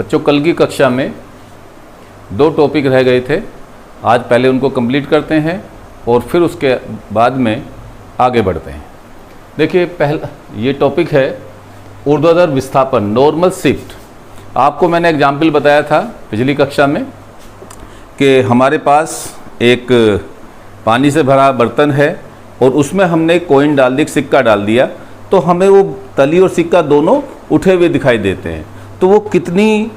बच्चों कल की कक्षा में 2 टॉपिक रह गए थे, आज पहले उनको कंप्लीट करते हैं और फिर उसके बाद में आगे बढ़ते हैं। देखिए पहला ये टॉपिक है ऊर्ध्वाधर विस्थापन, नॉर्मल शिफ्ट। आपको मैंने एग्जाम्पल बताया था पिछली कक्षा में कि हमारे पास एक पानी से भरा बर्तन है और उसमें हमने कॉइन डाल दी, सिक्का डाल दिया, तो हमें वो तली और सिक्का दोनों उठे हुए दिखाई देते हैं। तो वो कितनी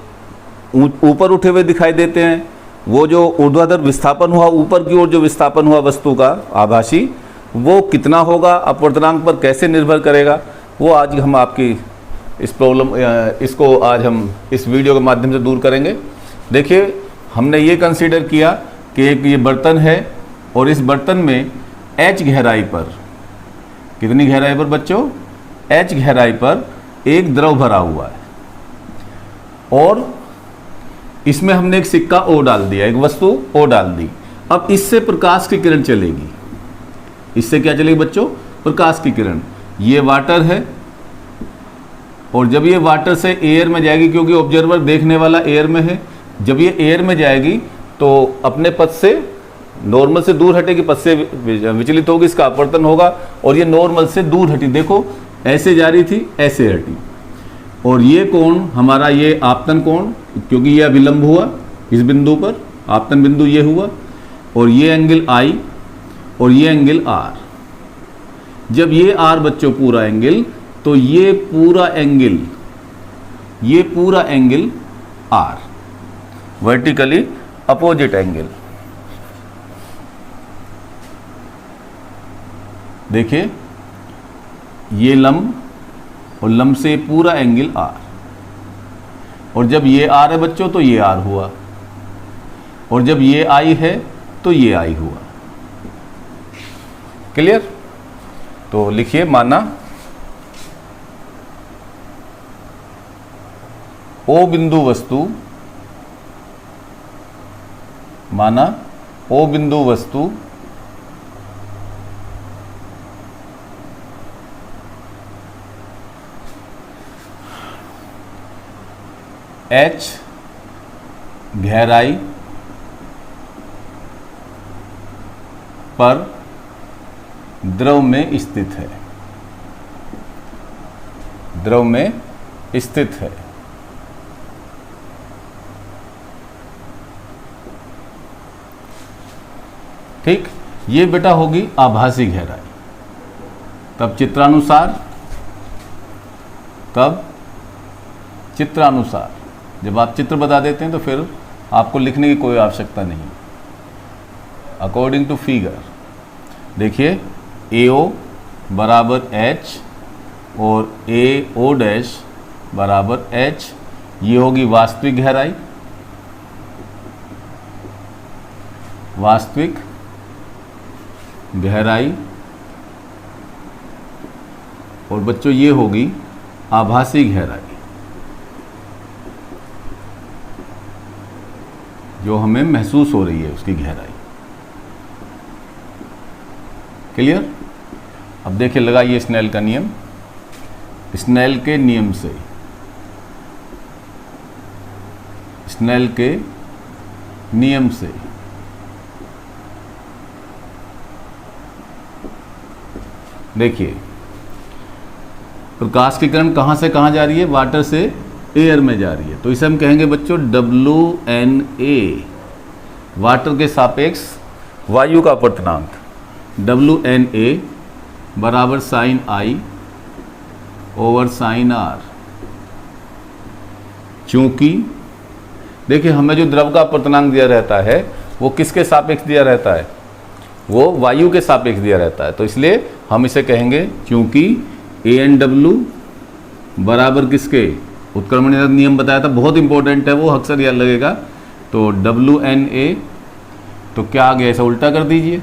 ऊपर उठे हुए दिखाई देते हैं, वो जो ऊर्ध्वाधर विस्थापन हुआ, ऊपर की ओर जो विस्थापन हुआ वस्तु का आभासी, वो कितना होगा, अपवर्तनांक पर कैसे निर्भर करेगा, वो आज हम आपकी इस प्रॉब्लम इसको आज हम इस वीडियो के माध्यम से दूर करेंगे। देखिए हमने ये कंसीडर किया कि एक ये बर्तन है और इस बर्तन में h गहराई पर, कितनी गहराई पर बच्चों, h गहराई पर एक द्रव भरा हुआ है और इसमें हमने एक सिक्का O डाल दिया, एक वस्तु O डाल दी। अब इससे प्रकाश की किरण चलेगी। इससे क्या चलेगी बच्चों, प्रकाश की किरण। ये वाटर है और जब ये वाटर से एयर में जाएगी, क्योंकि ऑब्जर्वर देखने वाला एयर में है, जब ये एयर में जाएगी तो अपने पथ से नॉर्मल से दूर हटेगी, पथ से विचलित होगी, इसका अपवर्तन होगा और ये नॉर्मल से दूर हटी। देखो ऐसे जा रही थी, ऐसे हटी। और ये कोण हमारा, ये आपतन कोण, क्योंकि ये अभिलंब हुआ इस बिंदु पर, आपतन बिंदु ये हुआ, और ये एंगल I और ये एंगल R। जब ये R बच्चों पूरा एंगल, तो ये पूरा angle R, vertically opposite angle. देखिए ये लंब और लंब से पूरा एंगल R, और जब ये R है बच्चों तो ये R हुआ, और जब ये I है तो ये I हुआ। क्लियर? तो लिखिए, माना O बिंदु वस्तु, माना O बिंदु वस्तु H गहराई पर द्रव में स्थित है, द्रव में स्थित है। ठीक, ये बेटा होगी आभासी गहराई। तब चित्रानुसार जब आप चित्र बता देते हैं तो फिर आपको लिखने की कोई आवश्यकता नहीं। अकॉर्डिंग टू फिगर देखिए AO बराबर H और AO डैश बराबर H, ये होगी वास्तविक गहराई, वास्तविक गहराई, और बच्चों ये होगी आभासी गहराई, जो हमें महसूस हो रही है उसकी गहराई। क्लियर? अब देखिए, लगाइए स्नेल का नियम। स्नेल के नियम से, स्नेल के नियम से देखिए प्रकाश की किरण कहाँ से कहाँ जा रही है, वाटर से एयर में जा रही है, तो इसे हम कहेंगे बच्चों WNA, वाटर के सापेक्ष वायु का अपवर्तनांक। WNA बराबर sine I over sine R। चूंकि देखिए हमें जो द्रव का अपवर्तनांक दिया रहता है वो किसके सापेक्ष दिया रहता है, वो वायु के सापेक्ष दिया रहता है, तो इसलिए हम इसे कहेंगे, क्योंकि ANW बराबर किसके, उत्क्रमण नियम बताया था, बहुत इंपॉर्टेंट है वो, अक्सर याद लगेगा। तो WNA, तो क्या आ गया, ऐसा उल्टा कर दीजिए,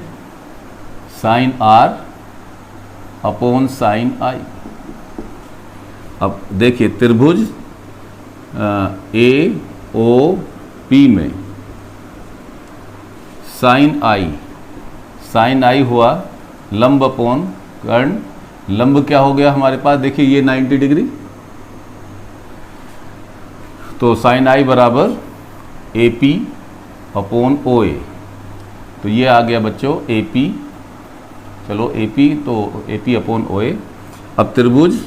sine R upon sine I। अब देखिए त्रिभुज AOP में साइन I हुआ लंब अपॉन कर्ण, लंब क्या हो गया हमारे पास, देखिए ये 90 डिग्री, तो साइन आई बराबर ए पी अपॉन ओ ए, तो ये आ गया बच्चों ए पी, चलो ए पी, तो ए पी अपॉन ओ ए। अब त्रिभुज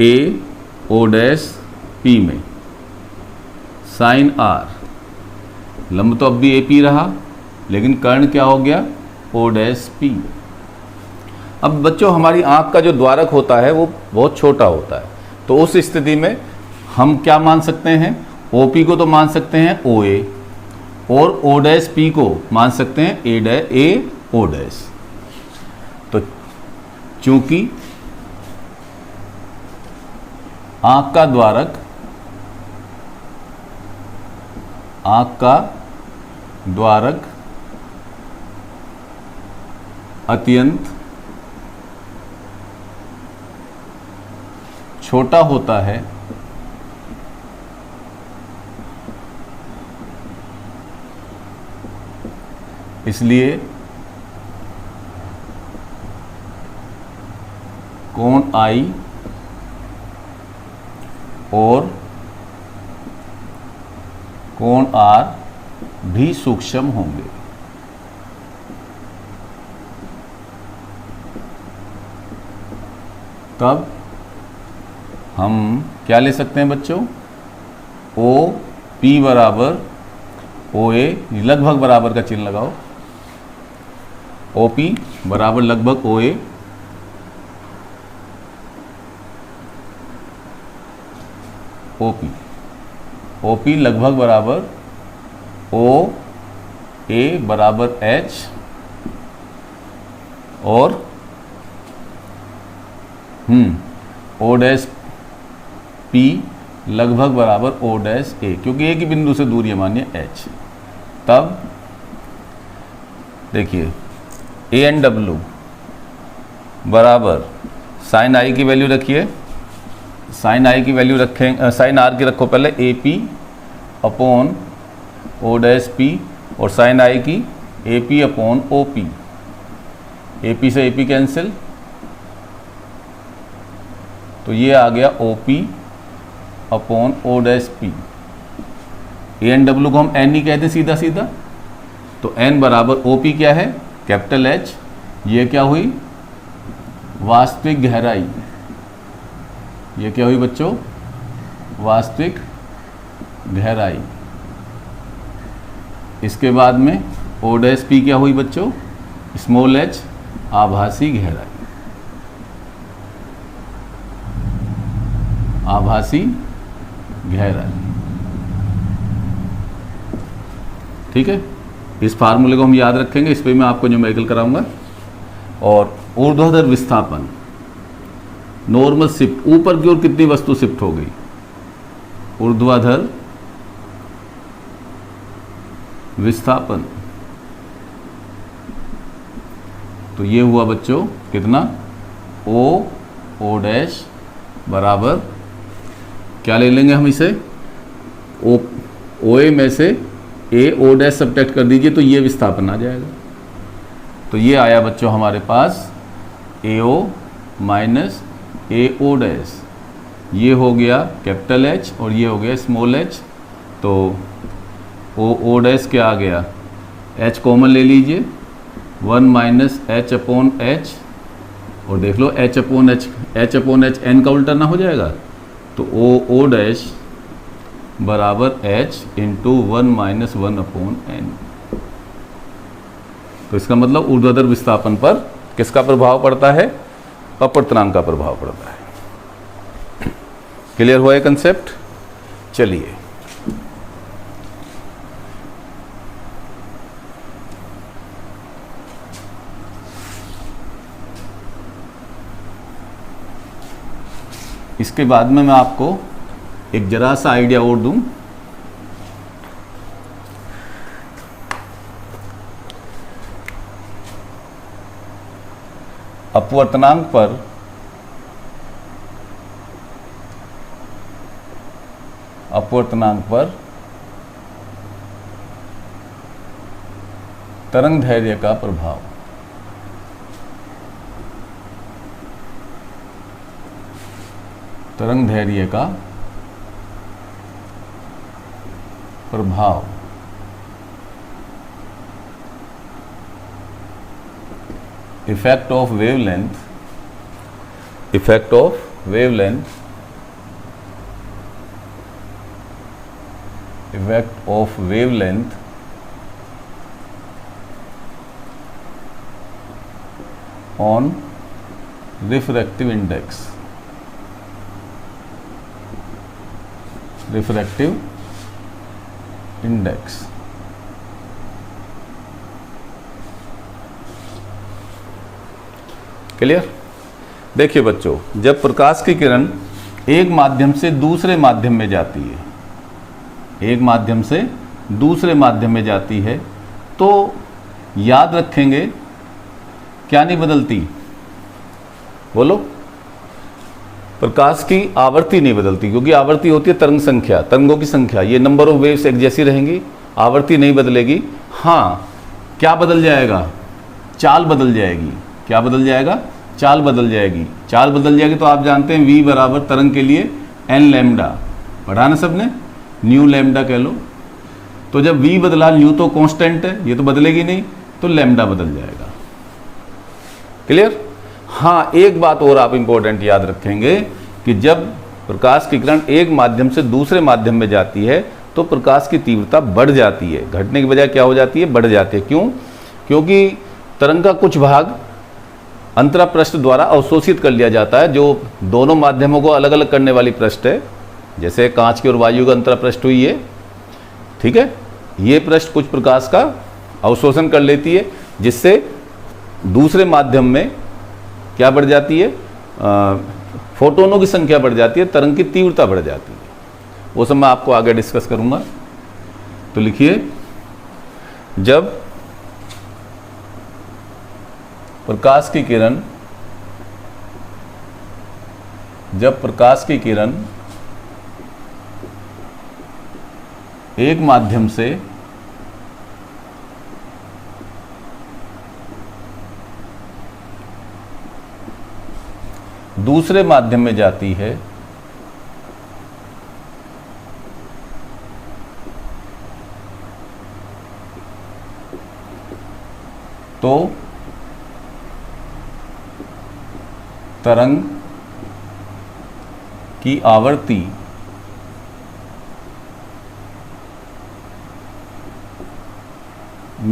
ए ओ डैश पी में साइन आर, लंब तो अब भी ए पी रहा, लेकिन कर्ण क्या हो गया, ओ डैश पी। अब बच्चों हमारी आँख का जो द्वारक होता है वो बहुत छोटा होता है, तो उस स्थिति में हम क्या मान सकते हैं, ओ पी को तो मान सकते हैं ओ ए, और ओ डैश पी को मान सकते हैं ए ओ डैश। तो चूंकि आँख का द्वारक अत्यंत छोटा होता है, इसलिए कोण आई और कोण आर भी सूक्ष्म होंगे। तब हम क्या ले सकते हैं बच्चों, ओ पी बराबर ओ ए, लगभग बराबर का चिन्ह लगाओ, ओ पी बराबर लगभग ओ ए, ओ पी लगभग बराबर ओ ए बराबर एच, और ओ डैश पी लगभग बराबर ओ डैश ए, क्योंकि एक ही बिंदु से दूरी है मानिए एच। तब देखिए ए एन डब्ल्यू बराबर साइन आई की वैल्यू रखिए, साइन आई की वैल्यू रखें, साइन आर की रखो पहले A P upon O dash P, और साइन आई की A P upon O P, A P से ए पी कैंसिल, तो ये आ गया O P upon O dash P. A N W को हम एन ही कहते हैं सीधा सीधा, तो एन बराबर ओ पी क्या है, कैपिटल एच, ये क्या हुई वास्तविक गहराई, ये क्या हुई बच्चों, वास्तविक गहराई। इसके बाद में ओ डैश पी क्या हुई बच्चों, स्मॉल एच, आभासी गहराई, आभासी गहराई। ठीक है, इस फार्मूले को हम याद रखेंगे, इस पे मैं आपको न्यूमेरिकल कराऊंगा। और ऊर्ध्वाधर विस्थापन, नॉर्मल शिफ्ट, ऊपर की ओर कितनी वस्तु शिफ्ट हो गई, ऊर्ध्वाधर विस्थापन, तो ये हुआ बच्चों कितना, ओ डैश बराबर क्या ले लेंगे हम इसे, ओ ए में से ए ओ डैश सब्ट्रैक्ट कर दीजिए, तो ये विस्थापन आ जाएगा। तो ये आया बच्चों हमारे पास ए ओ माइनस ए ओ डैश, ये हो गया कैपिटल एच और ये हो गया स्मॉल एच। तो ओ डैश क्या आ गया, एच कॉमन ले लीजिए, 1 माइनस एच अपॉन एच, और देख लो एच अपॉन एच एन का उल्टा ना हो जाएगा, तो ओ डैश बराबर H into 1 minus 1 upon N. तो इसका मतलब ऊर्ध्वाधर विस्थापन पर किसका प्रभाव पड़ता है, अपवर्तनांक का प्रभाव पड़ता है। क्लियर हुआ ये कंसेप्ट। चलिए इसके बाद में मैं आपको एक जरा सा आइडिया और दूं। अपवर्तनांक पर तरंग धैर्य का प्रभाव। तरंग धैर्य का प्रभाव effect of wavelength on refractive index. Clear? देखिए बच्चों, जब प्रकाश की किरण एक माध्यम से दूसरे माध्यम में जाती है, तो याद रखेंगे क्या नहीं बदलती? बोलो। प्रकाश की आवृत्ति नहीं बदलती, क्योंकि आवृत्ति होती है तरंग संख्या, तरंगों की संख्या। ये नंबर ऑफ वेव्स एक जैसी रहेंगी, आवृत्ति नहीं बदलेगी। हाँ, क्या बदल जाएगा? चाल बदल जाएगी। क्या बदल जाएगा? चाल बदल जाएगी। चाल बदल जाएगी तो आप जानते हैं v बराबर तरंग के लिए n लैम्डा, पढ़ा ना सबने? न्यू लैम्डा कह लो। तो जब v बदला, न्यू तो कांस्टेंट है, ये तो बदलेगी नहीं, तो लैम्डा बदल जाएगा। क्लियर? हाँ, एक बात और आप इंपॉर्टेंट याद रखेंगे कि जब प्रकाश की किरण एक माध्यम से दूसरे माध्यम में जाती है तो प्रकाश की तीव्रता बढ़ जाती है। घटने की बजाय क्या हो जाती है? बढ़ जाती है। क्यों? क्योंकि तरंग का कुछ भाग अंतरा पृष्ठ द्वारा अवशोषित कर लिया जाता है, जो दोनों माध्यमों को अलग अलग करने वाली पृष्ठ है। जैसे कांच की और वायु का अंतरा पृष्ठ हुई है, ठीक है? ये पृष्ठ कुछ प्रकाश का अवशोषण कर लेती है, जिससे दूसरे माध्यम में क्या बढ़ जाती है? फोटोनों की संख्या बढ़ जाती है, तरंग की तीव्रता बढ़ जाती है। वो सब मैं आपको आगे डिस्कस करूंगा। तो लिखिए, जब प्रकाश की किरण एक माध्यम से दूसरे माध्यम में जाती है तो तरंग की आवृत्ति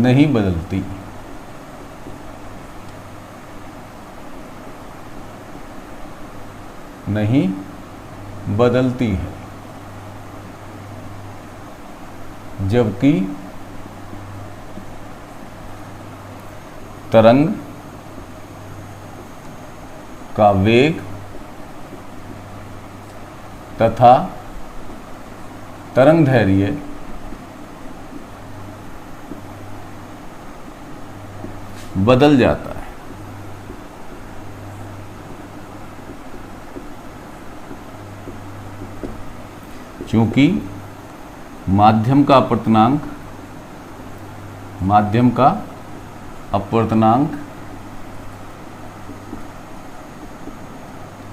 नहीं बदलती। नहीं बदलती है, जबकि तरंग का वेग तथा तरंग दैर्घ्य बदल जाता है। क्योंकि माध्यम का अपवर्तनांक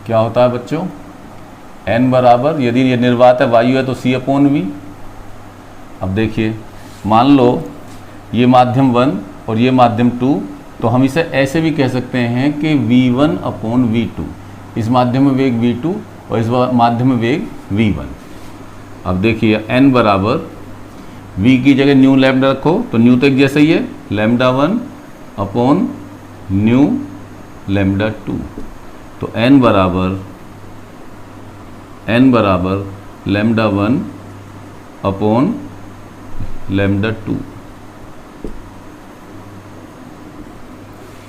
क्या होता है बच्चों? n बराबर, यदि ये निर्वात है, वायु है, तो c/v। अब देखिए, मान लो ये माध्यम 1 और ये माध्यम 2, तो हम इसे ऐसे भी कह सकते हैं कि v1/v2। इस माध्यम में वेग v2 और इस माध्यम में वेग v1। अब देखिए, n बराबर v की जगह न्यू लैम्डा रखो, तो न्यू तो एक जैसा ही है, λ1/ν λ2। तो n बराबर λ1/λ2।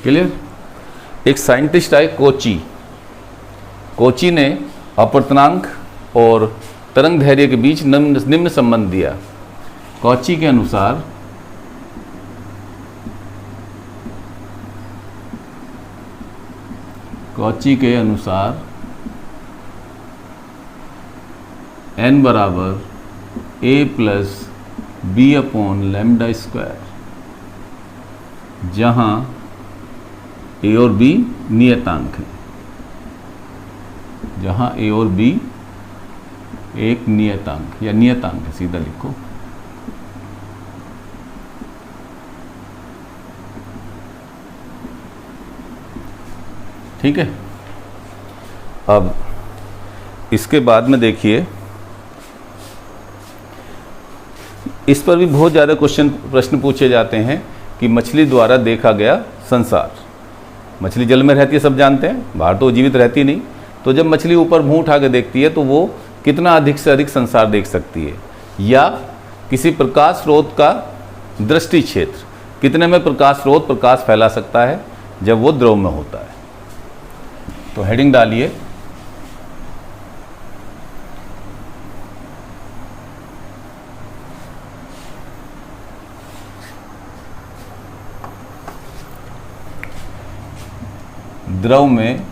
क्लियर? एक साइंटिस्ट आए कोची ने अपवर्तनांक और तरंग दैर्घ्य के बीच निम्न संबंध दिया। कोची के अनुसार n बराबर a+b/λ², जहां a और b नियतांक है, जहां a और b एक नियतांक है, सीधा लिखो ठीक है। अब इसके बाद में देखिए, इस पर भी बहुत ज़्यादा प्रश्न पूछे जाते हैं कि मछली द्वारा देखा गया संसार। मछली जल में रहती है, सब जानते हैं, बाहर तो जीवित रहती नहीं। तो जब मछली ऊपर मुंह उठा के देखती है तो वो कितना अधिक से अधिक संसार देख सकती है, या किसी प्रकाश स्रोत का दृष्टि क्षेत्र कितने में प्रकाश स्रोत प्रकाश फैला सकता है जब वो द्रव में होता है। तो हेडिंग डालिए, द्रव में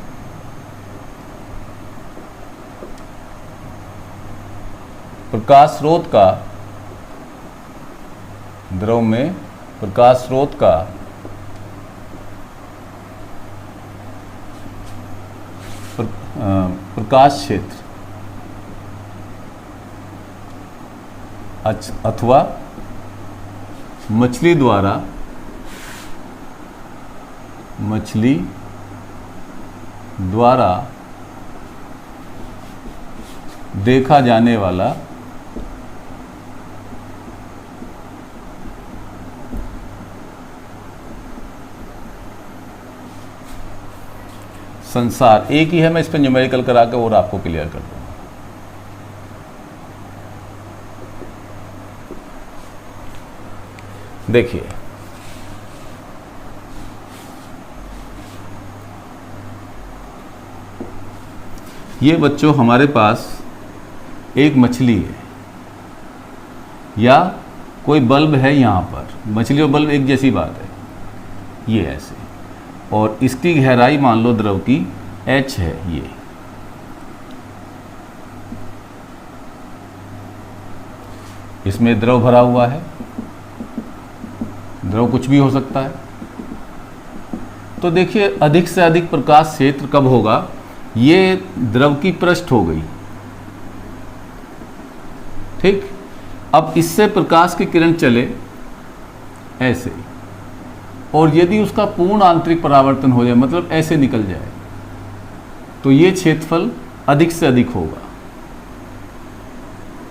प्रकाश स्रोत का, द्रव में प्रकाश स्रोत का प्रकाश क्षेत्र अथवा मछली द्वारा देखा जाने वाला संसार। एक ही है, मैं इस पर न्यूमेरिकल करा के और आपको क्लियर कर दूंगा। देखिए, ये बच्चों हमारे पास एक मछली है या कोई बल्ब है, यहाँ पर मछली और बल्ब एक जैसी बात है, ये ऐसे, और इसकी गहराई मान लो द्रव की h है। ये इसमें द्रव भरा हुआ है, द्रव कुछ भी हो सकता है। तो देखिए, अधिक से अधिक प्रकाश क्षेत्र कब होगा, ये द्रव की पृष्ठ हो गई, ठीक। अब इससे प्रकाश की किरण चले ऐसे, और यदि उसका पूर्ण आंतरिक परावर्तन हो जाए, मतलब ऐसे निकल जाए, तो ये क्षेत्रफल अधिक से अधिक होगा।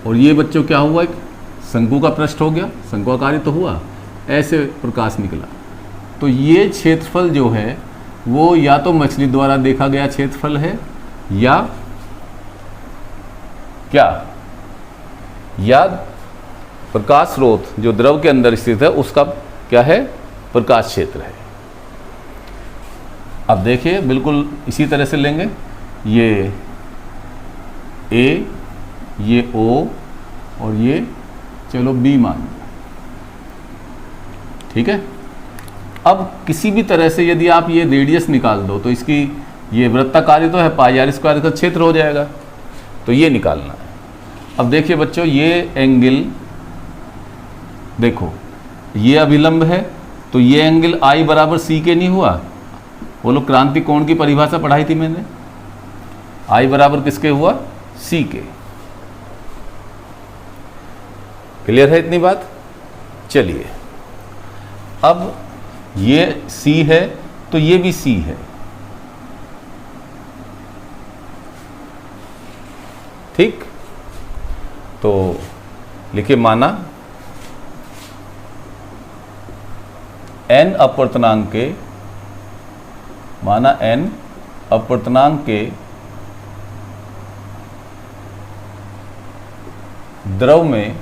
और ये बच्चों क्या हुआ, एक शंकु का पृष्ठ हो गया, शंकुआकारी तो हुआ, ऐसे प्रकाश निकला। तो ये क्षेत्रफल जो है वो या तो मछली द्वारा देखा गया क्षेत्रफल है, या क्या, या प्रकाश स्रोत जो द्रव के अंदर स्थित है उसका क्या है, प्रकाश क्षेत्र है। अब देखिए, बिल्कुल इसी तरह से लेंगे, ये A, ये O और ये चलो B मान लो, ठीक है। अब किसी भी तरह से यदि आप ये रेडियस निकाल दो तो इसकी, ये वृत्ताकारी तो है, पाई आर स्क्वायर का क्षेत्र हो जाएगा, तो ये निकालना है। अब देखिए बच्चों, ये एंगल देखो, ये अभिलंब है, तो ये एंगल I बराबर C के नहीं हुआ। वो लोग क्रांति कोण की परिभाषा पढ़ाई थी मैंने, I बराबर किसके हुआ, C के। क्लियर है इतनी बात। चलिए, अब ये C है तो ये भी C है, ठीक। तो लिखिए, माना n अपवर्तनांक के, माना n अपवर्तनांक के द्रव में,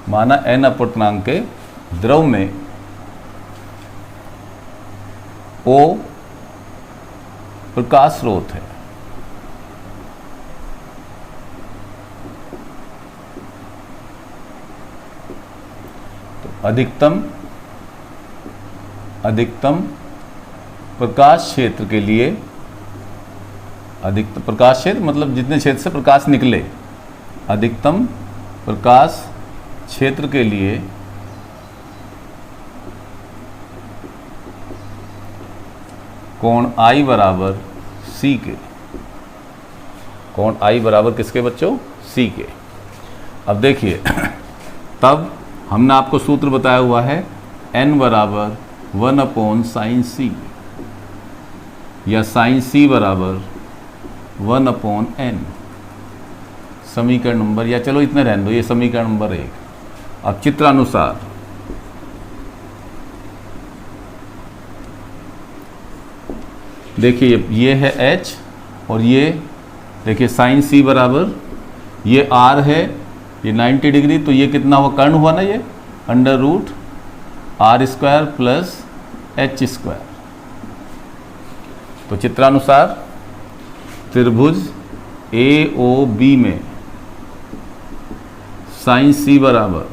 माना n अपवर्तनांक के द्रव में O प्रकाश स्रोत है, तो अधिकतम प्रकाश क्षेत्र के लिए, अधिकतम प्रकाश क्षेत्र मतलब जितने क्षेत्र से प्रकाश निकले, अधिकतम प्रकाश क्षेत्र के लिए कोण I बराबर C के, कोण I बराबर किसके बच्चों, C के। अब देखिए, तब हमने आपको सूत्र बताया हुआ है n बराबर 1/sin c, या sin c बराबर 1/n। समीकरण नंबर, या चलो इतने रहने दो, ये समीकरण नंबर 1। अब चित्रानुसार देखिए ये है h और ये देखिए sin c बराबर, ये r है, ये 90 डिग्री, तो ये कितना हुआ, कर्ण हुआ ना, ये √r² प्लस h²। तो चित्रानुसार त्रिभुज AOB में sin c बराबर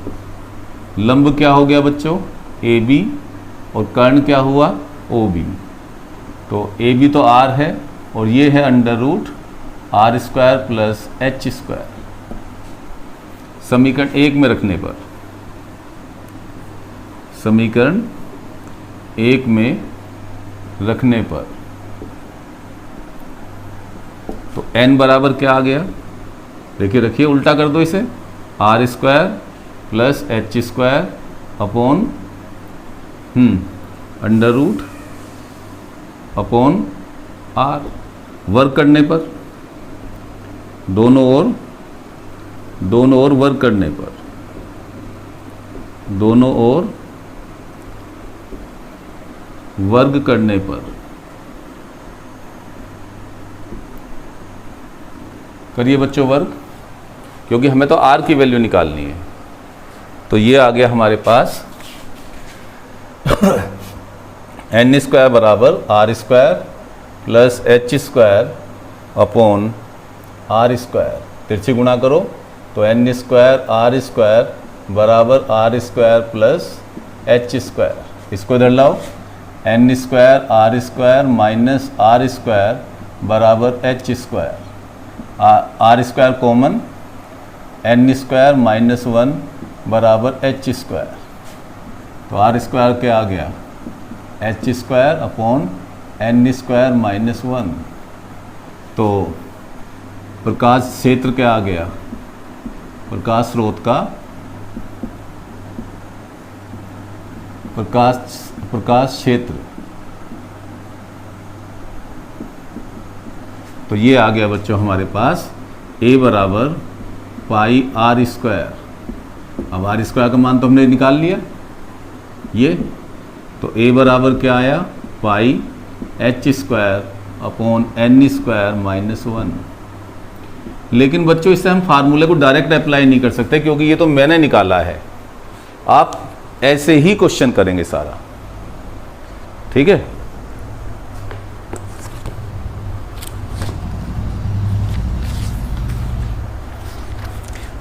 लंब क्या हो गया बच्चों, AB, और कर्ण क्या हुआ, OB। तो AB तो r है और ये है √r² प्लस h²। समीकरण 1 में रखने पर, समीकरण 1 में रखने पर तो n बराबर क्या आ गया, देखिए रखिए, उल्टा कर दो इसे, r² plus h² upon √r। वर्ग करने पर, दोनों ओर वर्ग करने पर, दोनों ओर वर्ग करने पर करिए बच्चों वर्ग, क्योंकि हमें तो r की वैल्यू निकालनी है। तो ये आ गया हमारे पास n² बराबर r² plus h² upon r²। तिरछी गुणा करो तो n² r² बराबर r² प्लस h²। इसको इधर लाओ, n² r² माइनस r² बराबर h²। r² common, n² minus 1 बराबर h²। तो r² क्या आ गया, h² अपॉन n² माइनस 1। तो प्रकाश क्षेत्र क्या आ गया, प्रकाश स्रोत का प्रकाश क्षेत्र, तो ये आ गया बच्चों हमारे पास a बराबर πr²। अब r² का मान तो हमने निकाल लिया, ये तो a बराबर क्या आया, पाई h² अपॉन n² माइनस 1। लेकिन बच्चों इससे हम फार्मूले को डायरेक्ट अप्लाई नहीं कर सकते, क्योंकि ये तो मैंने निकाला है, आप ऐसे ही क्वेश्चन करेंगे सारा, ठीक है।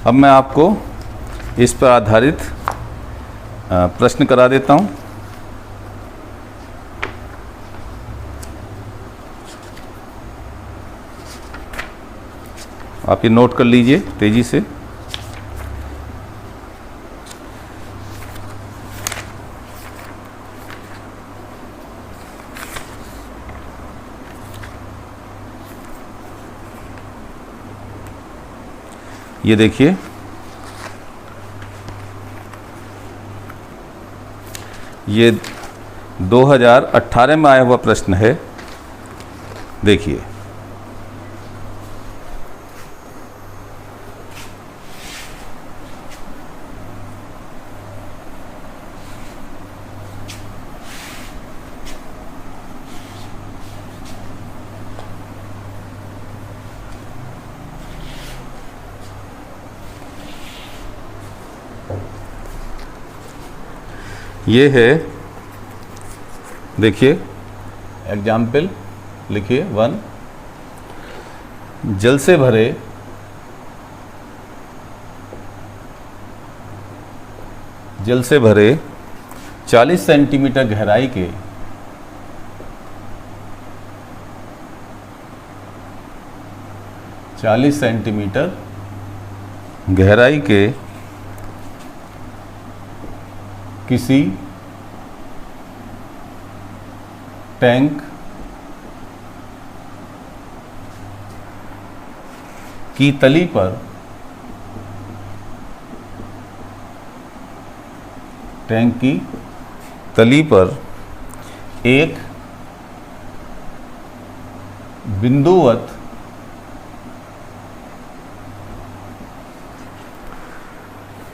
अब मैं आपको इस पर आधारित प्रश्न करा देता हूं। आप ये नोट कर लीजिए तेजी से। ये देखिए, ये 2018 में आया हुआ प्रश्न है। देखिए, ये है, देखिए एग्जाम्पल लिखिए 1। जल से भरे 40 सेंटीमीटर गहराई के 40 सेंटीमीटर गहराई के किसी टैंक की तली पर एक बिंदुवत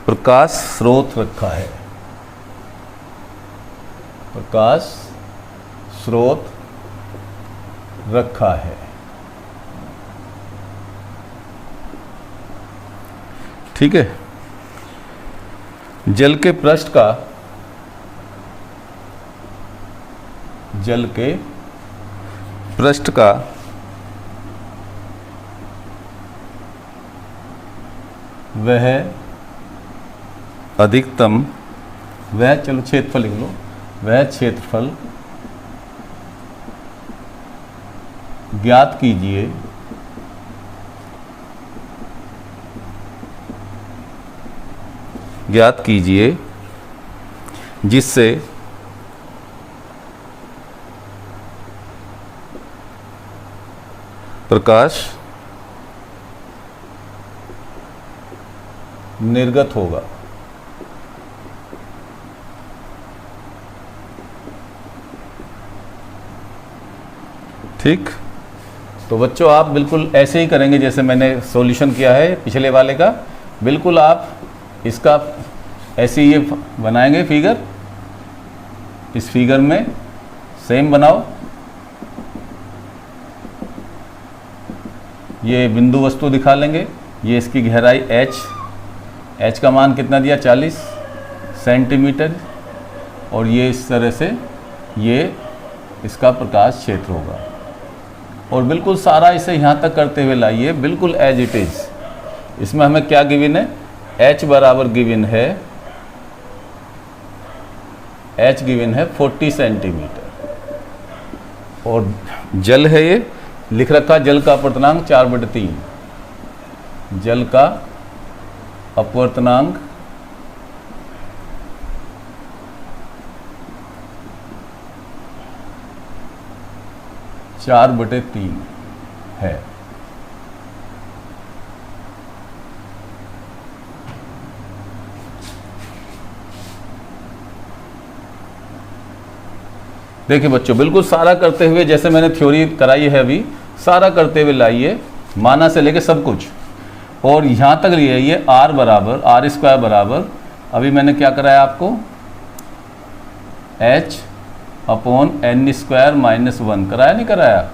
प्रकाश स्रोत रखा है। प्रकाश स्रोत रखा है। ठीक है। जल के पृष्ठ का वह अधिकतम, वह चलो क्षेत्रफल लिख लो, वह क्षेत्रफल ज्ञात कीजिए जिससे प्रकाश निर्गत होगा। ठीक। तो बच्चों आप बिल्कुल ऐसे ही करेंगे जैसे मैंने सॉल्यूशन किया है पिछले वाले का। बिल्कुल आप इसका ऐसे ये बनाएंगे फिगर, इस फिगर में सेम बनाओ। ये बिंदु वस्तु दिखा लेंगे, ये इसकी गहराई h का मान कितना दिया 40 सेंटीमीटर, और ये इस तरह से ये इसका प्रकाश क्षेत्र होगा। और बिल्कुल सारा इसे यहाँ तक करते हुए लाइए, बिल्कुल एज इट इज़। इसमें हमें क्या गिवन है, h बराबर गिवन है, h गिवन है 40 सेंटीमीटर, और जल है ये लिख रखा, जल का अपवर्तनांक 4/3, जल का अपवर्तनांक 4/3 है। देखिए बच्चों, बिल्कुल सारा करते हुए जैसे मैंने थ्योरी कराई है अभी, सारा करते हुए लाइए, माना से लेके सब कुछ, और यहाँ तक लिए ये r बराबर r² बराबर, अभी मैंने क्या कराया आपको, h/n² - 1 कराया नहीं कराया।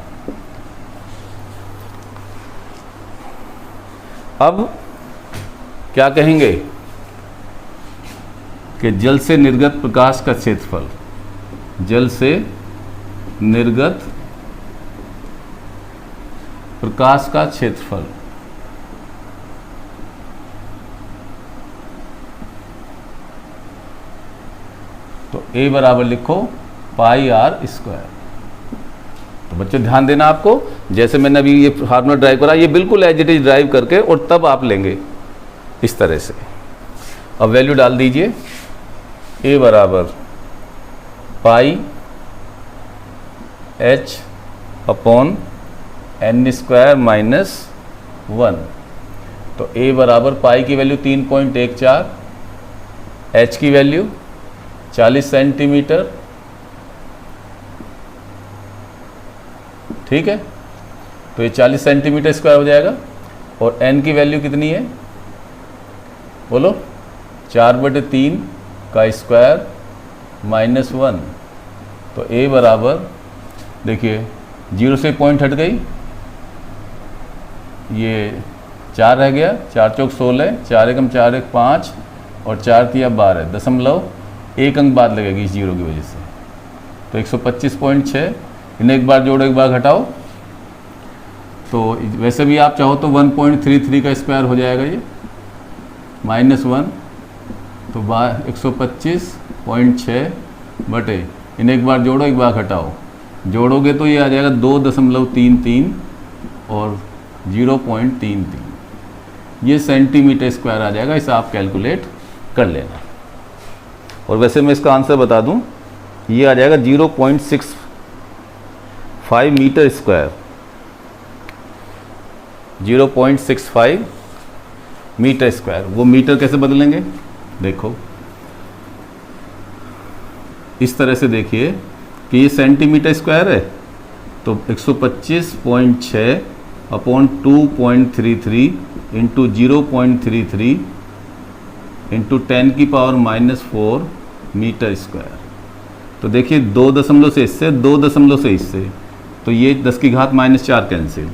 अब क्या कहेंगे कि जल से निर्गत प्रकाश का क्षेत्रफल, जल से निर्गत प्रकाश का क्षेत्रफल, तो A बराबर लिखो πr²। तो बच्चों ध्यान देना, आपको जैसे मैंने अभी ये फार्मूला ड्राइव करा, ये बिल्कुल एज इट इज ड्राइव करके और तब आप लेंगे इस तरह से। अब वैल्यू डाल दीजिए, A बराबर π h/n² - 1। तो A बराबर पाई की वैल्यू 3.14, h की वैल्यू 40 सेंटीमीटर। ठीक है, तो ये 40 सेंटीमीटर स्क्वायर हो जाएगा। और n की वैल्यू कितनी है, बोलो, 4/3 का स्क्वायर -1। तो A बराबर, देखिए 0 से पॉइंट हट गई, ये 4 रह गया, 4 चौक 16, 4 एकम 4 एक 5, और 4 तिया 12, दशमलव 1 अंक बाद लगेगी इस जीरो की वजह से। तो 125.6, इन्हें एक बार जोड़ो एक बार घटाओ, तो वैसे भी आप चाहो तो 1.33 का स्क्वायर हो जाएगा ये, -1, तो 125.6 बटे, इन्हें एक बार जोड़ो एक बार घटाओ, जोड़ोगे तो ये आ जाएगा 2.33 और 0.33, ये सेंटीमीटर स्क्वायर आ जाएगा। इसे आप कैलकुलेट कर लेना। और वैसे मैं इसका आंसर बता दूं, ये आ जाएगा 0.65 मीटर स्क्वायर, 0.65 मीटर स्क्वायर। वो मीटर कैसे बदलेंगे, देखो इस तरह से, देखिए कि ये सेंटीमीटर स्क्वायर है, तो 125.6 upon 2.33 into 0.33 into 10⁻⁻4 metre square. तो देखिए 2 दशमलव से इससे, 2 दशमलव से इससे, तो ये 10⁻⁻4 कैंसिल,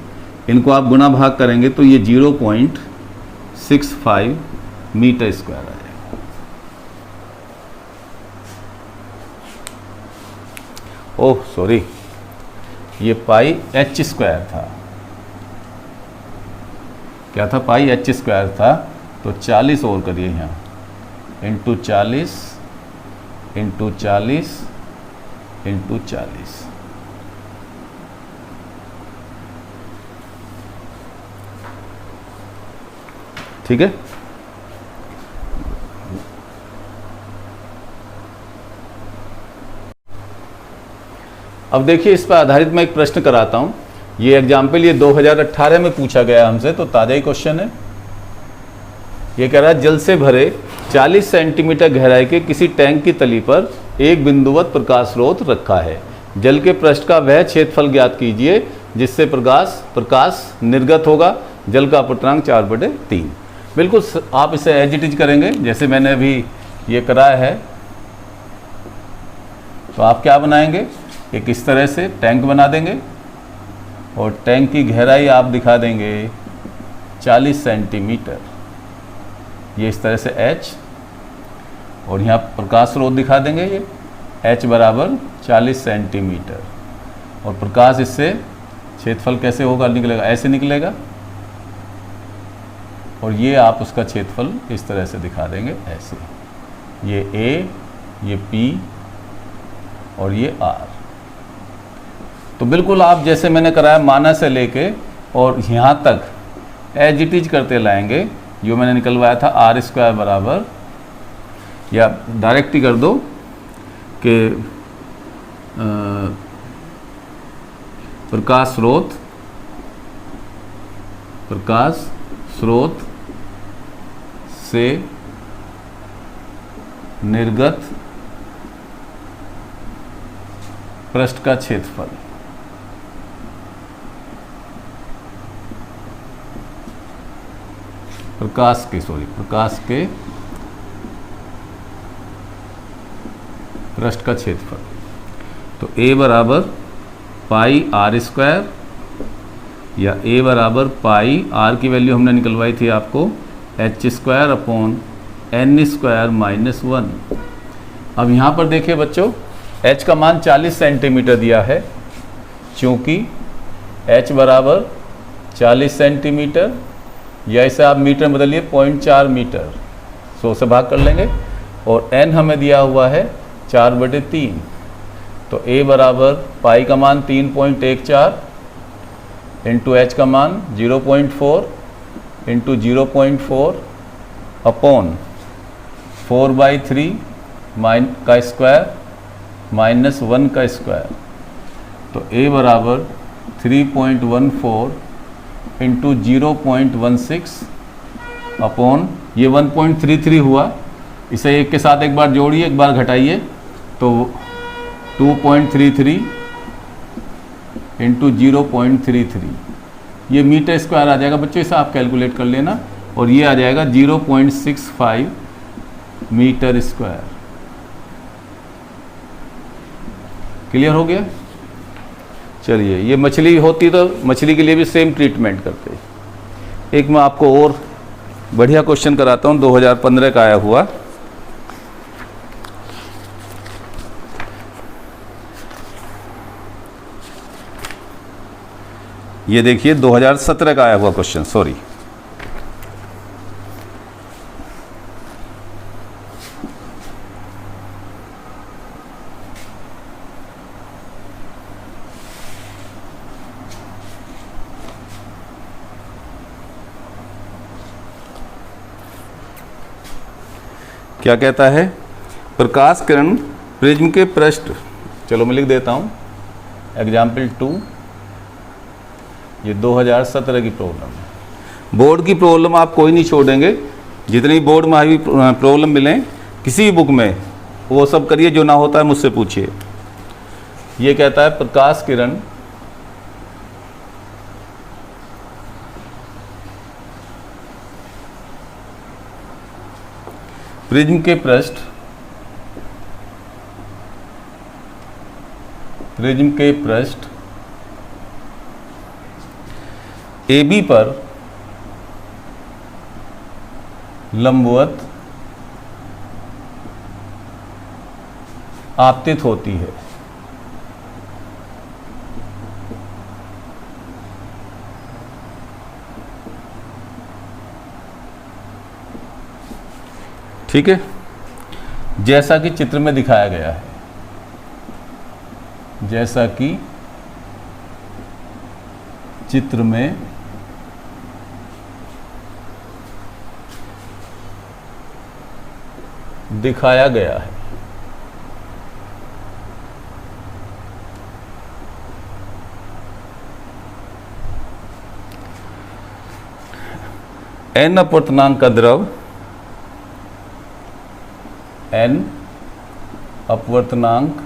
इनको आप गुना भाग करेंगे तो ये 0.65 मीटर स्क्वायर आ जाएगा। ओह सॉरी, ये पाई एच स्क्वायर था। क्या था? पाई एच स्क्वायर था। तो 40 और करिए यहाँ, इंटू 40 इंटू 40 इंटू 40। ठीक है। अब देखिए, इस पर आधारित मैं एक प्रश्न कराता हूं। ये एग्जाम्पल ये 2018 में पूछा गया हमसे, तो ताज़ा ही क्वेश्चन है। ये कह रहा है जल से भरे 40 सेंटीमीटर गहराई के किसी टैंक की तली पर एक बिंदुवत प्रकाश स्रोत रखा है। जल के पृष्ठ का वह क्षेत्रफल ज्ञात कीजिए जिससे प्रकाश निर्गत होगा। जल का अपवर्तनांक 4/3। बिल्कुल आप इसे एज इट इज करेंगे जैसे मैंने अभी ये कराया है। तो आप क्या बनाएंगे? एक इस तरह से टैंक बना देंगे और टैंक की गहराई आप दिखा देंगे 40 सेंटीमीटर, ये इस तरह से H, और यहाँ प्रकाश स्रोत दिखा देंगे ये H बराबर 40 सेंटीमीटर। और प्रकाश इससे क्षेत्रफल कैसे होगा, निकलेगा ऐसे निकलेगा, और ये आप उसका क्षेत्रफल इस तरह से दिखा देंगे ऐसे, ये A, ये P और ये R। तो बिल्कुल आप जैसे मैंने कराया माना से लेके और यहाँ तक एज इट इज करते लाएंगे। जो मैंने निकलवाया था R² बराबर, या डायरेक्ट ही कर दो कि प्रकाश स्रोत से निर्गत पृष्ठ का क्षेत्रफल, प्रकाश के पृष्ठ का क्षेत्रफल। तो A बराबर पाई R², या A बराबर पाई, R की वैल्यू हमने निकलवाई थी आपको H² अपॉन N² - 1। अब यहाँ पर देखिए बच्चों, H का मान 40 सेंटीमीटर दिया है। चूँकि H बराबर 40 सेंटीमीटर, या इसे आप मीटर में बदलिए 0.4 मीटर, 100 से भाग कर लेंगे, और N हमें दिया हुआ है 4/3। तो A बराबर पाई का मान 3.14 इंटू H का मान 0.4 इंटू 0.4 अपॉन 4/3 का स्क्वायर माइनस 1 का स्क्वायर। तो A बराबर 3.14 इंटू 0.16 अपॉन ये 1.33 हुआ। इसे एक के साथ एक बार जोड़िए, एक बार घटाइए, तो 2.33 इंटू 0.33, ये मीटर स्क्वायर आ जाएगा बच्चों। इसे आप कैलकुलेट कर लेना, और ये आ जाएगा 0.65 मीटर स्क्वायर। क्लियर हो गया? चलिए, ये मछली होती तो मछली के लिए भी सेम ट्रीटमेंट करते। एक मैं आपको और बढ़िया क्वेश्चन कराता हूँ, 2015 का आया हुआ। ये देखिए 2017 का आया हुआ क्वेश्चन, सॉरी। क्या कहता है? प्रकाश किरण प्रिज्म के पृष्ठ, चलो मैं लिख देता हूँ एग्जाम्पल 2, ये 2017 की प्रॉब्लम है। बोर्ड की प्रॉब्लम आप कोई नहीं छोड़ेंगे, जितनी बोर्ड में आई प्रॉब्लम मिलें किसी भी बुक में वो सब करिए, जो ना होता है मुझसे पूछिए। ये कहता है प्रकाश किरण प्रिज्म के पृष्ठ AB पर लंबवत आपतित होती है। ठीक है, जैसा कि चित्र में दिखाया गया है, जैसा कि चित्र में दिखाया गया है। n अपवर्तनांक का द्रव, n अपवर्तनांक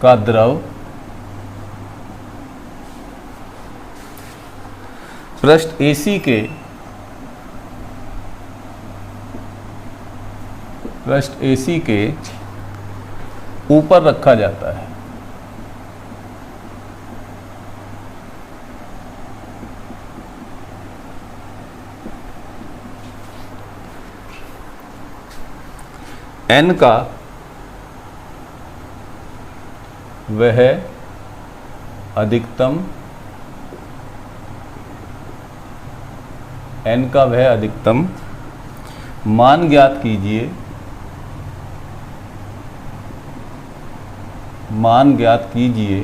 का द्रव पृष्ठ AC के ऊपर रखा जाता है। n का वह अधिकतम मान ज्ञात कीजिए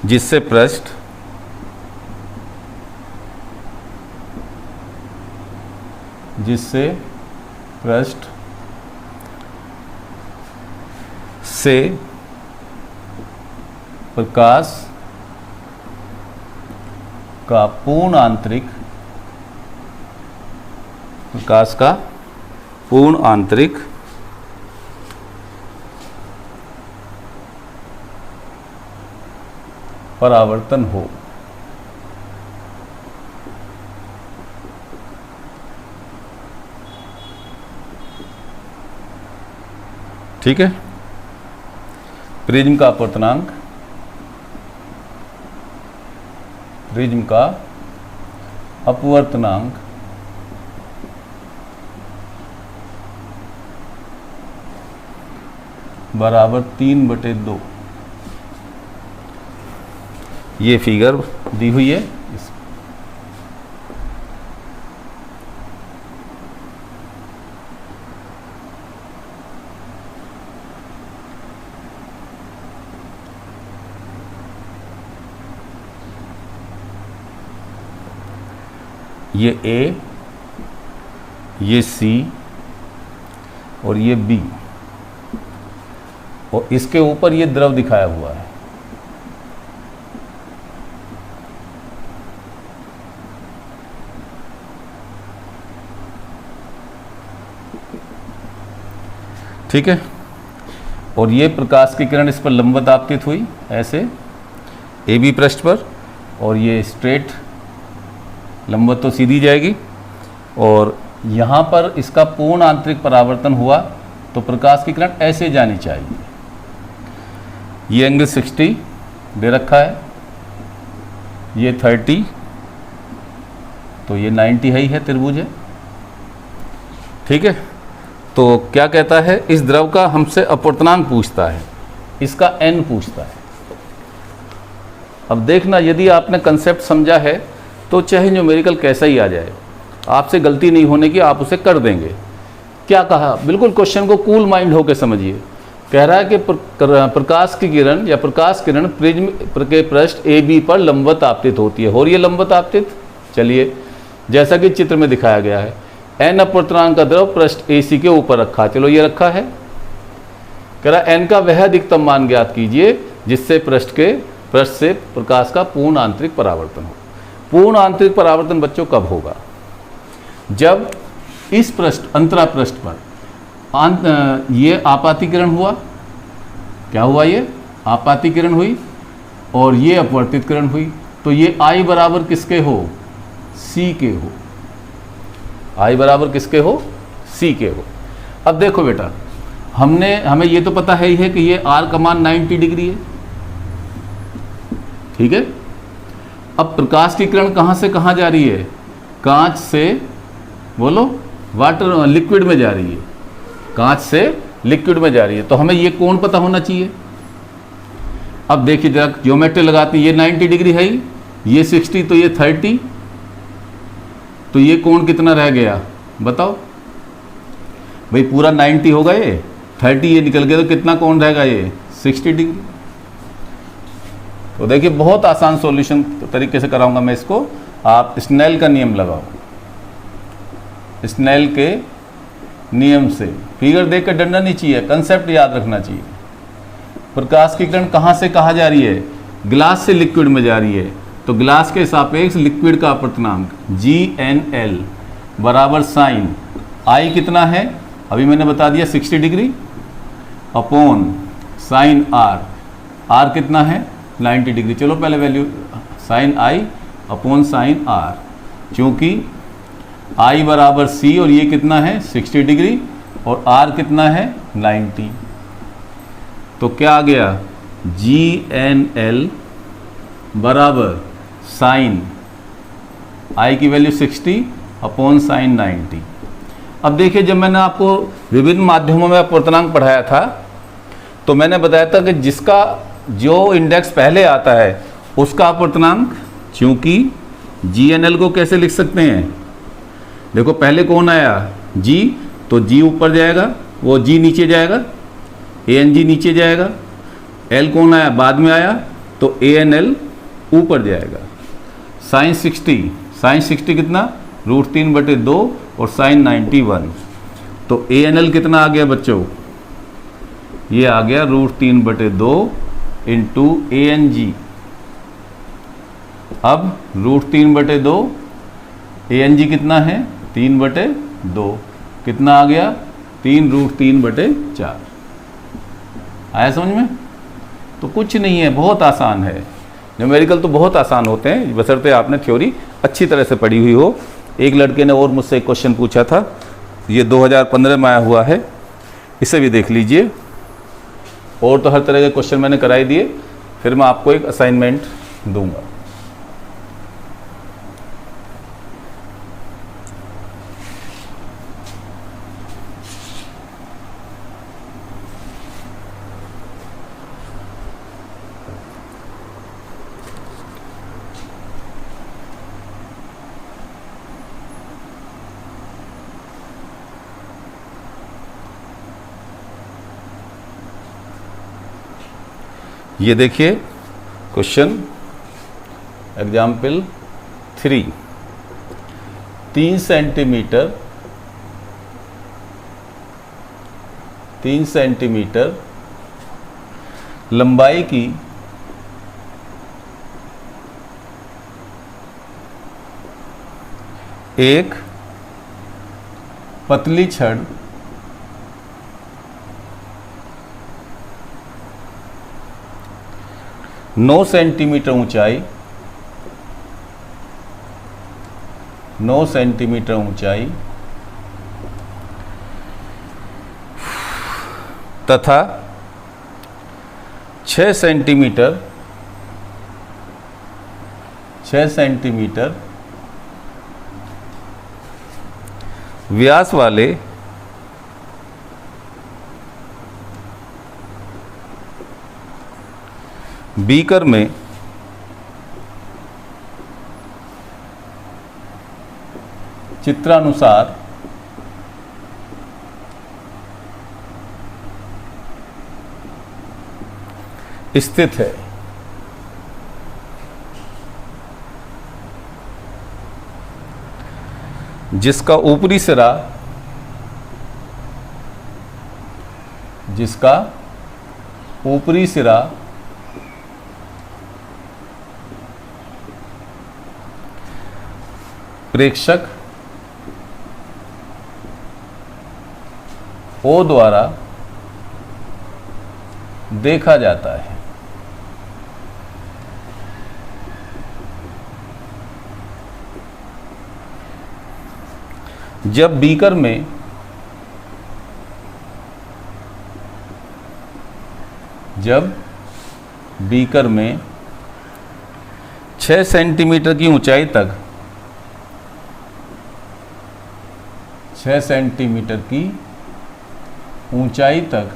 जिससे पृष्ठ से प्रकाश का पूर्ण आंतरिक परावर्तन हो। ठीक है, प्रिज्म का अपवर्तनांक, बराबर 3/2। ये फिगर दी हुई है। ये A, ये C और ये B, और इसके ऊपर ये द्रव दिखाया हुआ है। ठीक है, और ये प्रकाश की किरण इस पर लंबवत आपतित हुई ऐसे AB पृष्ठ पर, और ये स्ट्रेट लंबवत तो सीधी जाएगी, और यहाँ पर इसका पूर्ण आंतरिक परावर्तन हुआ तो प्रकाश की किरण ऐसे जानी चाहिए। ये एंगल 60 दे रखा है, ये 30, तो ये 90 है त्रिभुज है। ठीक है, तो क्या कहता है, इस द्रव का हमसे अपवर्तनांक पूछता है, इसका n पूछता है। अब देखना, यदि आपने कंसेप्ट समझा है तो चाहे न्यूमेरिकल कैसा ही आ जाए, आपसे गलती नहीं होने की, आप उसे कर देंगे। क्या कहा, बिल्कुल क्वेश्चन को कूल माइंड होकर समझिए। कह रहा है कि प्रकाश की किरण या प्रकाश किरण प्रिज्म के पृष्ठ AB पर लंबवत आपतित होती है। हो रही है लंबवत आपतित, चलिए जैसा कि चित्र में दिखाया गया है। n अपवर्तनांक का द्रव पृष्ठ AC के ऊपर रखा, चलो ये रखा है। कह रहा n का वह अधिकतम मान ज्ञात कीजिए जिससे पृष्ठ से प्रकाश का पूर्ण आंतरिक परावर्तन हो। पूर्ण आंतरिक परावर्तन बच्चों कब होगा, जब इस पृष्ठ अंतरा पृष्ठ पर ये आपातिकरण हुआ, क्या हुआ, ये आपातिकरण हुई, और ये अपवर्तित किरण हुई। तो ये I बराबर किसके हो, C के हो। I बराबर किसके हो, C के हो। अब देखो बेटा, हमें ये तो पता है ही है कि ये R का मान 90 डिग्री है, ठीक है। अब प्रकाश की किरण कहाँ से कहाँ जा रही है, कांच से, बोलो, वाटर लिक्विड में जा रही है, कांच से लिक्विड में जा रही है। तो हमें ये कोण पता होना चाहिए। अब देखिए जरा ज्योमेट्री लगाते हैं, ये 90 डिग्री है ही, ये 60, तो ये 30, तो ये कोण कितना रह गया बताओ भाई, पूरा 90 होगा, ये 30 ये निकल गया, तो कितना कोण रहेगा, ये 60 डिग्री। तो देखिए बहुत आसान सॉल्यूशन तरीके से कराऊंगा मैं इसको। आप स्नेल का नियम लगाओ, स्नेल के नियम से। फिगर देख कर डरना नहीं चाहिए, कंसेप्ट याद रखना चाहिए। प्रकाश की किरण कहाँ से कहाँ जा रही है, ग्लास से लिक्विड में जा रही है, तो ग्लास के सापेक्ष लिक्विड का अपवर्तनांक GNL बराबर साइन I कितना है, अभी मैंने बता दिया 60 डिग्री, अपॉन साइन R कितना है 90 डिग्री। चलो पहले value sine I upon sine R, क्योंकि I बराबर C और ये कितना है 60 डिग्री और R कितना है 90, तो क्या आ गया GNL बराबर साइन I की वैल्यू 60 अपॉन साइन 90। अब देखिए जब मैंने आपको विभिन्न माध्यमों में अपवर्तनांक पढ़ाया था तो मैंने बताया था कि जिसका जो इंडेक्स पहले आता है उसका अपवर्तनांक, चूंकि GNL को कैसे लिख सकते हैं, देखो पहले कौन आया G, तो G ऊपर जाएगा, वो G नीचे जाएगा, ANG नीचे जाएगा, L कौन आया बाद में आया, तो ANL ऊपर जाएगा। साइन 60 कितना √3/2 और साइन 91, तो ANL कितना आ गया बच्चों, ये आ गया √3/2 इंटू ANG। अब √3/2 ANG कितना है 3/2, कितना आ गया 3√3/4। आया समझ में? तो कुछ नहीं है, बहुत आसान है। न्यूमेरिकल तो बहुत आसान होते हैं, बशर्ते आपने थ्योरी अच्छी तरह से पढ़ी हुई हो। एक लड़के ने और मुझसे एक क्वेश्चन पूछा था, ये 2015 में आया हुआ है, इसे भी देख लीजिए। और तो हर तरह के क्वेश्चन मैंने कराई दिए, फिर मैं आपको एक असाइनमेंट दूंगा। ये देखिए क्वेश्चन एग्जाम्पल 3, 3 सेंटीमीटर लंबाई की एक पतली छड़ 9 सेंटीमीटर ऊंचाई तथा 6 सेंटीमीटर व्यास वाले बीकर में चित्रानुसार स्थित है। जिसका ऊपरी सिरा प्रेक्षक O द्वारा देखा जाता है। जब बीकर में 6 सेंटीमीटर की ऊंचाई तक 6 सेंटीमीटर की ऊंचाई तक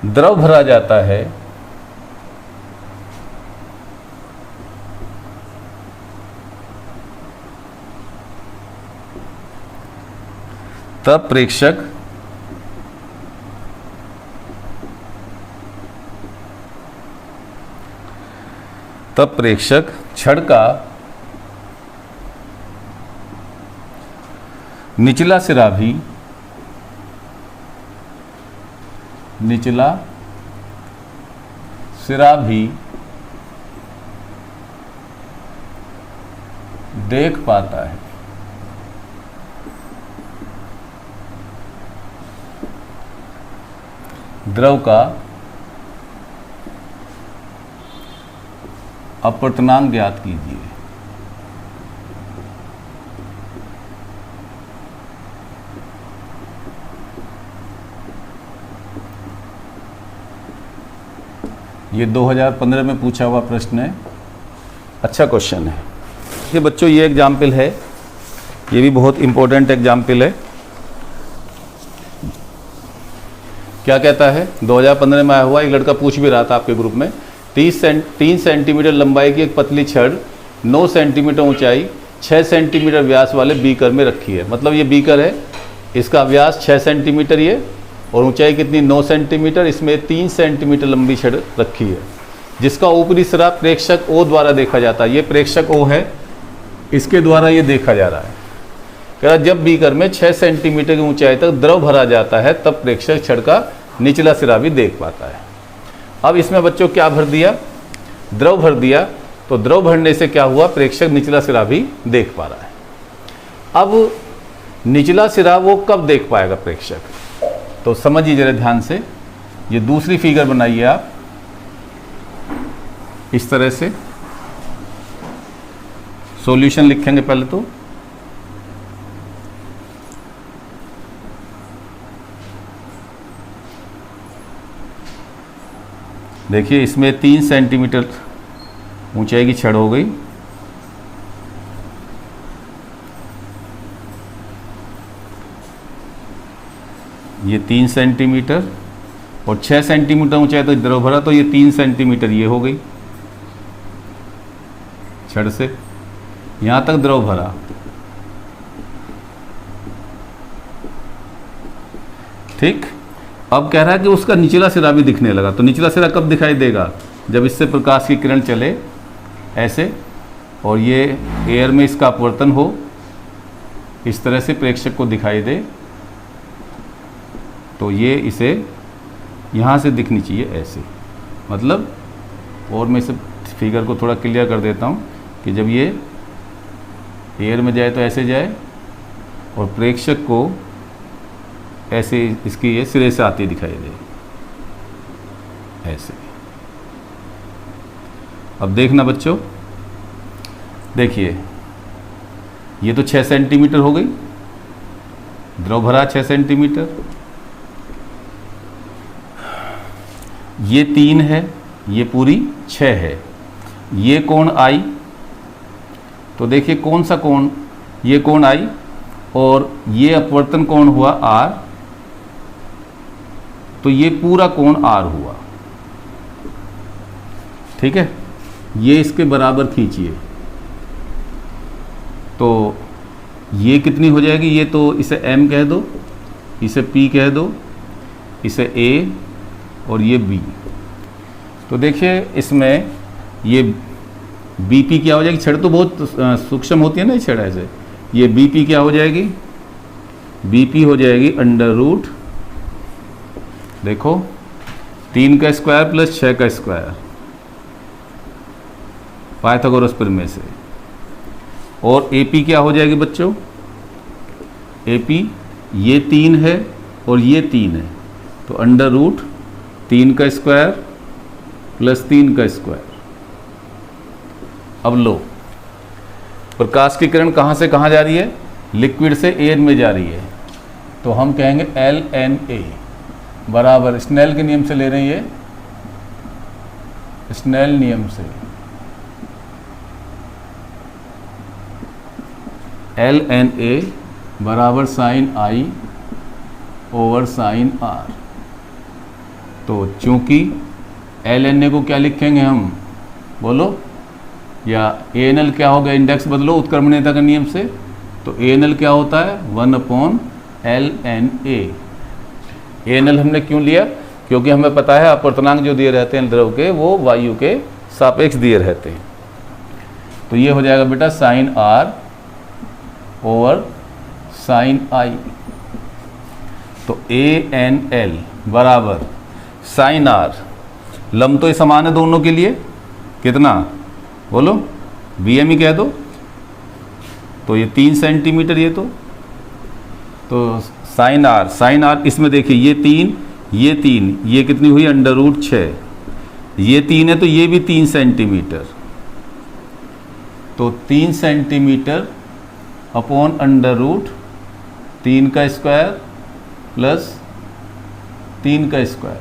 द्रव भरा जाता है, तब प्रेक्षक छड़ का निचला सिरा भी देख पाता है। द्रव का अपवर्तनांक ज्ञात कीजिए। ये 2015 में पूछा हुआ प्रश्न है, अच्छा क्वेश्चन है। ये बच्चों ये एग्जाम्पल है, ये भी बहुत इंपॉर्टेंट एग्जाम्पल है। क्या कहता है, 2015 में आया हुआ, एक लड़का पूछ भी रहा था आपके ग्रुप में। 3 सेंटीमीटर लंबाई की एक पतली छड़ 9 सेंटीमीटर ऊंचाई 6 सेंटीमीटर व्यास वाले बीकर में रखी है। मतलब ये बीकर है, इसका व्यास 6 सेंटीमीटर ये, और ऊंचाई कितनी 9 सेंटीमीटर, इसमें 3 सेंटीमीटर लंबी छड़ रखी है, जिसका ऊपरी सिरा प्रेक्षक O द्वारा देखा जाता है। ये प्रेक्षक O है, इसके द्वारा ये देखा जा रहा है। कह रहा जब बीकर में 6 सेंटीमीटर की ऊंचाई तक द्रव भरा जाता है, तब प्रेक्षक छड़ का निचला सिरा भी देख पाता है। अब इसमें बच्चों क्या भर दिया, द्रव भर दिया, तो द्रव भरने से क्या हुआ, प्रेक्षक निचला सिरा भी देख पा रहा है। अब निचला सिरा वो कब देख पाएगा प्रेक्षक, तो समझिए जरा ध्यान से। ये दूसरी फिगर बनाइए आप इस तरह से, सॉल्यूशन लिखेंगे पहले तो। देखिए इसमें 3 सेंटीमीटर ऊंचाई की छड़ हो गई, ये 3 सेंटीमीटर, और 6 सेंटीमीटर ऊंचाई तक द्रव भरा, तो ये 3 सेंटीमीटर ये हो गई छड़ से, यहां तक द्रव भरा। ठीक, अब कह रहा है कि उसका निचला सिरा भी दिखने लगा। तो निचला सिरा कब दिखाई देगा, जब इससे प्रकाश की किरण चले ऐसे, और ये एयर में इसका अपवर्तन हो, इस तरह से प्रेक्षक को दिखाई दे, तो ये इसे यहाँ से दिखनी चाहिए ऐसे। मतलब, और मैं इसे फिगर को थोड़ा क्लियर कर देता हूँ कि जब ये एयर में जाए तो ऐसे जाए, और प्रेक्षक को ऐसे इसकी ये सिरे से आती दिखाई दे ऐसे। अब देखना बच्चों, देखिए ये तो 6 सेंटीमीटर हो गई, द्रव भरा 6 सेंटीमीटर, ये 3 है, ये पूरी 6 है, ये कोण I, तो देखिए कौन सा कोण, ये कोण I, और ये अपवर्तन कोण हुआ R, तो ये पूरा कोण R हुआ। ठीक है, ये इसके बराबर खींचिए, तो ये कितनी हो जाएगी, ये तो इसे M कह दो, इसे P कह दो, इसे A, और ये B। तो देखिए इसमें ये BP क्या हो जाएगी, छड़ तो बहुत सूक्ष्म होती है ना ये छड़ ऐसे, ये BP क्या हो जाएगी, BP हो जाएगी √, देखो 3 का स्क्वायर प्लस 6 का स्क्वायर, पाइथागोरस प्रमेय से। और AP क्या हो जाएगी बच्चों? AP ये 3 है और ये 3 है, तो अंडर रूट 3 का स्क्वायर प्लस 3 का स्क्वायर। अब लो, प्रकाश की किरण कहाँ से कहाँ जा रही है? लिक्विड से एयर में जा रही है, तो हम कहेंगे LNA बराबर, स्नेल के नियम से ले रहे हैं ये, स्नेल नियम से LNA बराबर sine I over sine R। तो चूंकि LNA को क्या लिखेंगे हम, बोलो, या ANL क्या होगा? इंडेक्स बदलो उत्क्रमणीयता के नियम से, तो ANL क्या होता है? 1/LNA। ANL हमने क्यों लिया? क्योंकि हमें पता है अपवर्तनांक जो दिए रहते हैं द्रव के, वो वायु के सापेक्ष दिए रहते हैं। तो ये हो जाएगा बेटा sine R over sine I। तो ANL बराबर साइन R, लंब तो ये समान है दोनों के लिए, कितना बोलो? BM ही कह दो। तो ये 3 सेंटीमीटर, ये तो साइन R इसमें देखिए ये 3, ये कितनी हुई? Under root 6। ये 3 है तो ये भी 3 सेंटीमीटर, तो 3 सेंटीमीटर अपॉन अंडर रूट 3 का स्क्वायर प्लस 3 का स्क्वायर।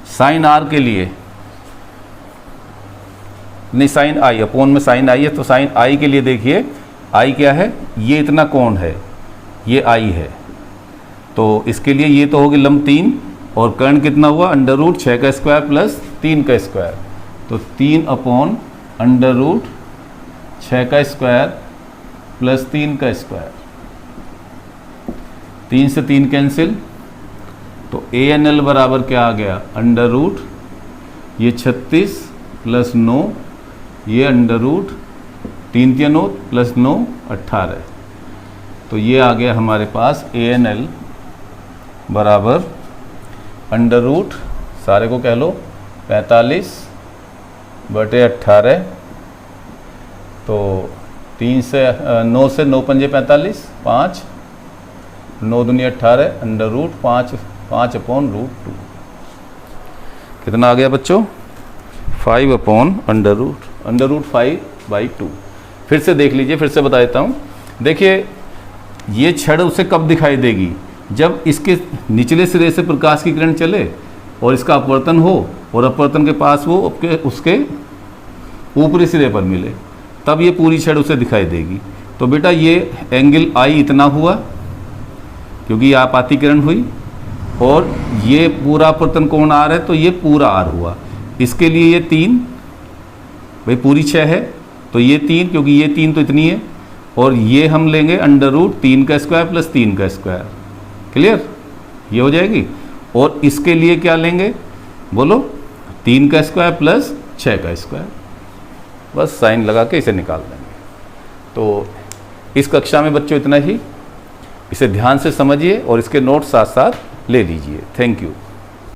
साइन R के लिए नहीं, साइन I अपॉन में साइन I है, तो साइन I के लिए देखिए I क्या है? ये इतना कोण है, ये I है, तो इसके लिए ये तो होगी लंब 3, और कर्ण कितना हुआ? अंडर रूट 6 का स्क्वायर प्लस 3 का स्क्वायर, तो 3 अपॉन अंडर रूट 6 का स्क्वायर प्लस 3 का स्क्वायर। 3 से 3 कैंसिल, तो ANL बराबर क्या आ गया? अंडर रूट ये 36 प्लस 9, ये अंडर रूट 3 × 9 प्लस 9 18। तो ये आ गया हमारे पास ANL बराबर अंडर रूट, सारे को कह लो 45/18। तो 3 से 9 से 9 पंजे 45, 5 9 दूनी 18, अंडर रूट 5/√2। कितना आ गया बच्चों? 5/√5/2। फिर से देख लीजिए, फिर से बता देता हूँ। देखिए ये छड़ उसे कब दिखाई देगी? जब इसके निचले सिरे से प्रकाश की किरण चले और इसका अपवर्तन हो, और अपवर्तन के पास वो उसके ऊपरी सिरे पर मिले, तब ये पूरी छड़ उसे दिखाई देगी। तो बेटा ये एंगल I इतना हुआ, क्योंकि आपाती किरण हुई, और ये पूरा अपवर्तन कोण R है, तो ये पूरा R हुआ। इसके लिए ये 3, भाई पूरी 6 है, तो ये 3, क्योंकि ये 3 तो इतनी है, और ये हम लेंगे अंडर रूट 3 का स्क्वायर प्लस 3 का स्क्वायर। क्लियर? ये हो जाएगी। और इसके लिए क्या लेंगे बोलो? 3 का स्क्वायर प्लस 6 का स्क्वायर। बस साइन लगा के इसे निकाल देंगे। तो इस कक्षा में बच्चों इतना ही। इसे ध्यान से समझिए और इसके नोट्स साथ साथ ले लीजिए। Thank you.